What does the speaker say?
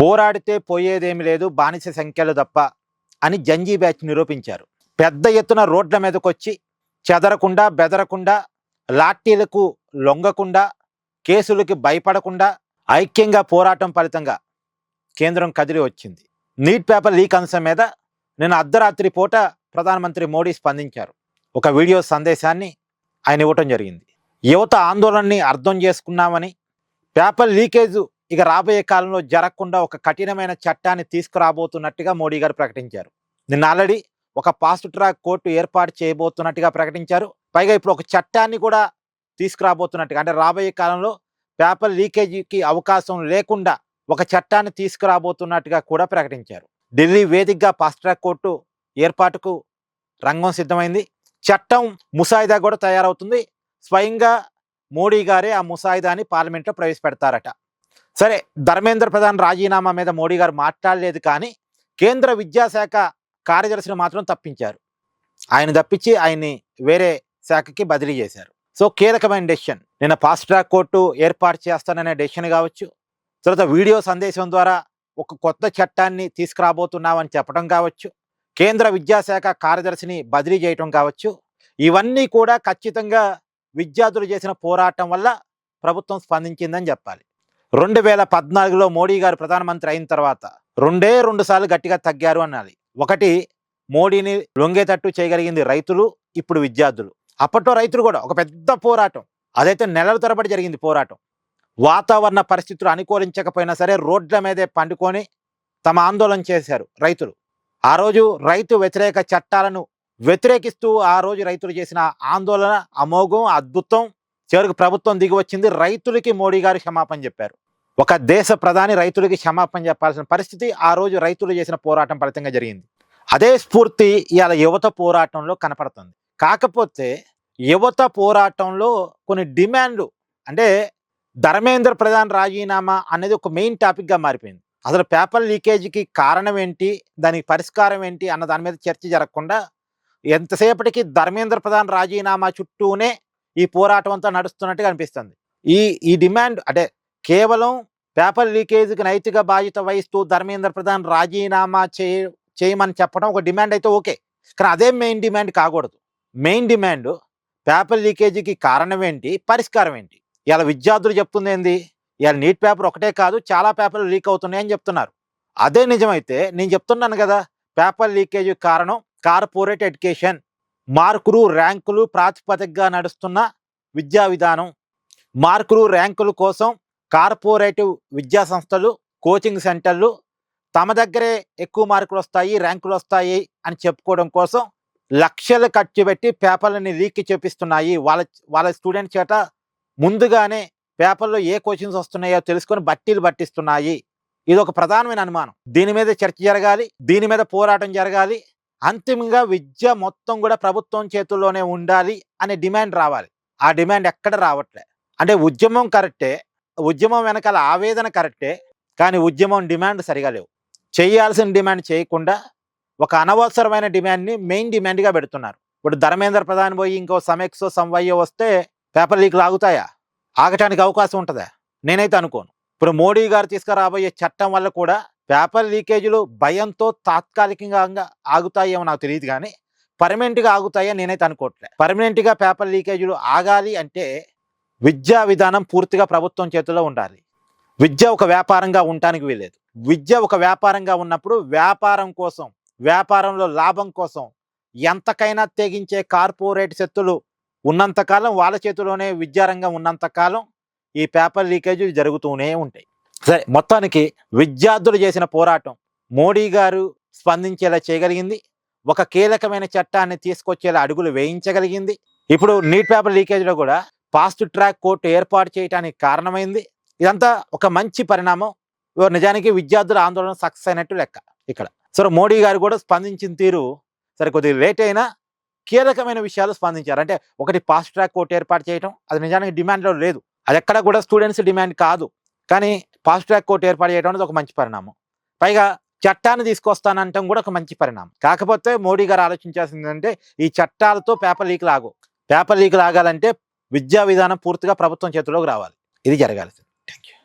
పోరాడితే పోయేదేమి లేదు బానిస సంఖ్యలు తప్ప అని జంజీ బ్యాచ్ నిరూపించారు. పెద్ద ఎత్తున రోడ్ల మీదకొచ్చి చెదరకుండా బెదరకుండా లాఠీలకు లొంగకుండా కేసులకి భయపడకుండా ఐక్యంగా పోరాటం ఫలితంగా కేంద్రం కదిలి వచ్చింది. నీట్ పేపర్ లీక్ అంశం మీద నిన్న అర్ధరాత్రి పూట ప్రధానమంత్రి మోడీ స్పందించారు. ఒక వీడియో సందేశాన్ని ఆయన ఇవ్వటం జరిగింది. యువత ఆందోళనని అర్థం చేసుకున్నామని, పేపర్ లీకేజ్ ఇక రాబోయే కాలంలో జరగకుండా ఒక కఠినమైన చట్టాన్ని తీసుకురాబోతున్నట్టుగా మోడీ గారు ప్రకటించారు. నిన్న ఆల్రెడీ ఒక ఫాస్ట్ ట్రాక్ కోర్టు ఏర్పాటు చేయబోతున్నట్టుగా ప్రకటించారు. పైగా ఇప్పుడు ఒక చట్టాన్ని కూడా తీసుకురాబోతున్నట్టుగా, అంటే రాబోయే కాలంలో పేపర్ లీకేజీకి అవకాశం లేకుండా ఒక చట్టాన్ని తీసుకురాబోతున్నట్టుగా కూడా ప్రకటించారు. ఢిల్లీ వేదికగా ఫాస్ట్ ట్రాక్ కోర్టు ఏర్పాటుకు రంగం సిద్ధమైంది. చట్టం ముసాయిదా కూడా తయారవుతుంది. స్వయంగా మోడీ గారే ఆ ముసాయిదాని పార్లమెంట్లో ప్రవేశపెడతారట. సరే, ధర్మేంద్ర ప్రధాన్ రాజీనామా మీద మోడీ గారు మాట్లాడలేదు, కానీ కేంద్ర విద్యాశాఖ కార్యదర్శిని మాత్రం తప్పించారు. ఆయన తప్పించి ఆయన్ని వేరే శాఖకి బదిలీ చేశారు. సో కీలకమైన డెసిషన్. నిన్న ఫాస్ట్ ట్రాక్ కోర్టు ఏర్పాటు చేస్తాననే డెసిషన్ కావచ్చు, తర్వాత వీడియో సందేశం ద్వారా ఒక కొత్త చట్టాన్ని తీసుకురాబోతున్నామని చెప్పడం కావచ్చు, కేంద్ర విద్యాశాఖ కార్యదర్శిని బదిలీ చేయటం కావచ్చు, ఇవన్నీ కూడా ఖచ్చితంగా విద్యార్థులు చేసిన పోరాటం వల్ల ప్రభుత్వం స్పందించిందని చెప్పాలి. 2014లో మోడీ గారు ప్రధానమంత్రి అయిన తర్వాత రెండు సార్లు గట్టిగా తగ్గారు అనాలి. ఒకటి, మోడీని లొంగేటట్టు చేయగలిగింది రైతులు, ఇప్పుడు విద్యార్థులు. అప్పట్లో రైతులు కూడా ఒక పెద్ద పోరాటం, అదైతే నెలల తరబడి జరిగింది పోరాటం. వాతావరణ పరిస్థితులు అనుకూలించకపోయినా సరే రోడ్ల మీదే పండుకొని తమ ఆందోళన చేశారు రైతులు. ఆ రోజు రైతు వ్యతిరేక చట్టాలను వ్యతిరేకిస్తూ ఆ రోజు రైతులు చేసిన ఆందోళన అమోఘం, అద్భుతం. చివరికి ప్రభుత్వం దిగి వచ్చింది. రైతులకి మోడీ గారు క్షమాపణ చెప్పారు. ఒక దేశ ప్రధాని రైతులకి క్షమాపణ చెప్పాల్సిన పరిస్థితి ఆ రోజు రైతులు చేసిన పోరాటం ఫలితంగా జరిగింది. అదే స్ఫూర్తి ఇవాళ యువత పోరాటంలో కనపడుతుంది. కాకపోతే యువత పోరాటంలో కొన్ని డిమాండ్లు, అంటే ధర్మేంద్ర ప్రధాన్ రాజీనామా అనేది ఒక మెయిన్ టాపిక్గా మారిపోయింది. అసలు పేపర్ లీకేజీకి కారణం ఏంటి, దానికి పరిష్కారం ఏంటి అన్న దాని మీద చర్చ జరగకుండా ఎంతసేపటికి ధర్మేంద్ర ప్రధాన్ రాజీనామా చుట్టూనే ఈ పోరాటం అంతా నడుస్తున్నట్టుగా అనిపిస్తుంది. ఈ డిమాండ్ అంటే కేవలం పేపర్ లీకేజీకి నైతిక బాధ్యత వహిస్తూ ధర్మేంద్ర ప్రధాన్ రాజీనామా చేయమని చెప్పడం ఒక డిమాండ్ అయితే ఓకే, కానీ అదే మెయిన్ డిమాండ్ కాకూడదు. మెయిన్ డిమాండ్ పేపర్ లీకేజీకి కారణం ఏంటి, పరిష్కారం ఏంటి. ఇలా విద్యార్థులు చెప్తుంది ఏంది, ఇలా నీట్ పేపర్ ఒకటే కాదు చాలా పేపర్లు లీక్ అవుతున్నాయని చెప్తున్నారు. అదే నిజమైతే నేను చెప్తున్నాను కదా, పేపర్ లీకేజీ కారణం కార్పొరేట్ ఎడ్యుకేషన్, మార్కులు ర్యాంకులు ప్రాతిపదికగా నడుస్తున్న విద్యా విధానం. మార్కులు ర్యాంకుల కోసం కార్పొరేటివ్ విద్యా సంస్థలు, కోచింగ్ సెంటర్లు తమ దగ్గరే ఎక్కువ మార్కులు వస్తాయి, ర్యాంకులు వస్తాయి అని చెప్పుకోవడం కోసం లక్షలు ఖర్చు పెట్టి పేపర్లని లీక్ చేపిస్తున్నాయి. వాళ్ళ స్టూడెంట్ చేత ముందుగానే పేపర్లో ఏ క్వశ్చన్స్ వస్తున్నాయో తెలుసుకొని బట్టీలు పట్టిస్తున్నాయి. ఇది ఒక ప్రధానమైన అనుమానం. దీని మీద చర్చ జరగాలి, దీని మీద పోరాటం జరగాలి. అంతిమంగా విద్య మొత్తం కూడా ప్రభుత్వం చేతుల్లోనే ఉండాలి అనే డిమాండ్ రావాలి. ఆ డిమాండ్ ఎక్కడ రావట్లే. అంటే ఉద్యమం కరెక్టే, ఉద్యమం వెనకాల ఆవేదన కరెక్టే, కానీ ఉద్యమం డిమాండ్ సరిగా లేవు. చేయాల్సిన డిమాండ్ చేయకుండా ఒక అనవసరమైన డిమాండ్ని మెయిన్ డిమాండ్గా పెడుతున్నారు. ఇప్పుడు ధర్మేంద్ర ప్రధాన్ పోయి ఇంకో సమెక్సో సంవయ్యో వస్తే పేపర్ లీక్లు ఆగుతాయా? ఆగటానికి అవకాశం ఉంటుందా? నేనైతే అనుకోను. ఇప్పుడు మోడీ గారు తీసుకురాబోయే చట్టం వల్ల కూడా పేపర్ లీకేజీలు భయంతో తాత్కాలికంగా ఆగుతాయేమో నాకు తెలియదు, కానీ పర్మనెంట్గా ఆగుతాయని నేనైతే అనుకోవట్లే. పర్మనెంట్గా పేపర్ లీకేజీలు ఆగాలి అంటే విద్యా విధానం పూర్తిగా ప్రభుత్వం చేతుల్లో ఉండాలి. విద్య ఒక వ్యాపారంగా ఉండటానికి వీల్లేదు. విద్య ఒక వ్యాపారంగా ఉన్నప్పుడు వ్యాపారం కోసం, వ్యాపారంలో లాభం కోసం ఎంతకైనా తెగించే కార్పొరేట్ శక్తులు ఉన్నంతకాలం, వాళ్ళ చేతిలోనే విద్యారంగం ఉన్నంతకాలం ఈ పేపర్ లీకేజీలు జరుగుతూనే ఉంటాయి. సరే, మొత్తానికి విద్యార్థులు చేసిన పోరాటం మోడీ గారు స్పందించేలా చేయగలిగింది. ఒక కీలకమైన చట్టాన్ని తీసుకొచ్చేలా అడుగులు వేయించగలిగింది. ఇప్పుడు నీట్ పేపర్ లీకేజీలో కూడా ఫాస్ట్ ట్రాక్ కోర్టు ఏర్పాటు చేయడానికి కారణమైంది. ఇదంతా ఒక మంచి పరిణామం. నిజానికి విద్యార్థుల ఆందోళన సక్సెస్ అయినట్టు లెక్క ఇక్కడ. సరే, మోడీ గారు కూడా స్పందించిన తీరు సరే కొద్దిగా లేట్ అయినా కీలకమైన విషయాలు స్పందించారు. అంటే ఒకటి, ఫాస్ట్ ట్రాక్ కోర్టు ఏర్పాటు చేయడం అది నిజానికి డిమాండ్లో లేదు, అది ఎక్కడ కూడా స్టూడెంట్స్ డిమాండ్ కాదు, కానీ ఫాస్ట్ ట్రాక్ కోర్టు ఏర్పాటు చేయడం అనేది ఒక మంచి పరిణామం. పైగా చట్టాన్ని తీసుకొస్తానంటాం కూడా ఒక మంచి పరిణామం. కాకపోతే మోడీ గారు ఆలోచించాల్సింది అంటే ఈ చట్టాలతో పేపర్ లీక్ లాగు. పేపర్ లీక్ లాగాలంటే విద్యా విధానం పూర్తిగా ప్రభుత్వం చేతిలోకి రావాలి. ఇది జరగాలి. Thank you.